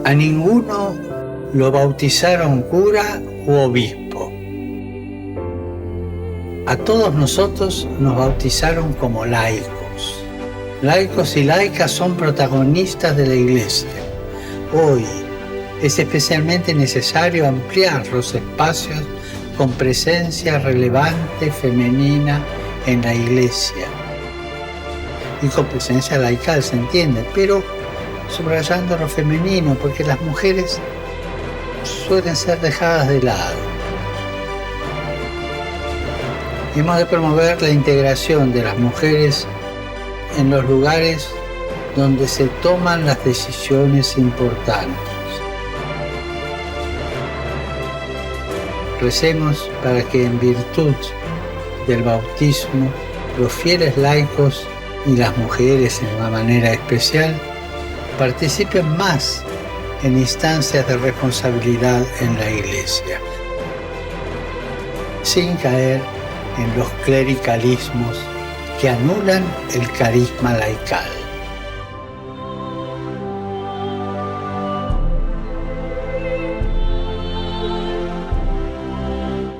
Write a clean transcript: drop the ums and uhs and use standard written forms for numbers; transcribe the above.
A ninguno lo bautizaron cura u obispo. A todos nosotros nos bautizaron como laicos. Laicos y laicas son protagonistas de la Iglesia. Hoy es especialmente necesario ampliar los espacios con presencia relevante femenina en la Iglesia. Y con presencia laical, se entiende, pero subrayando lo femenino, porque las mujeres suelen ser dejadas de lado. Hemos de promover la integración de las mujeres en los lugares donde se toman las decisiones importantes. Recemos para que en virtud del bautismo los fieles laicos y las mujeres en una manera especial participen más en instancias de responsabilidad en la Iglesia, sin caer en los clericalismos que anulan el carisma laical.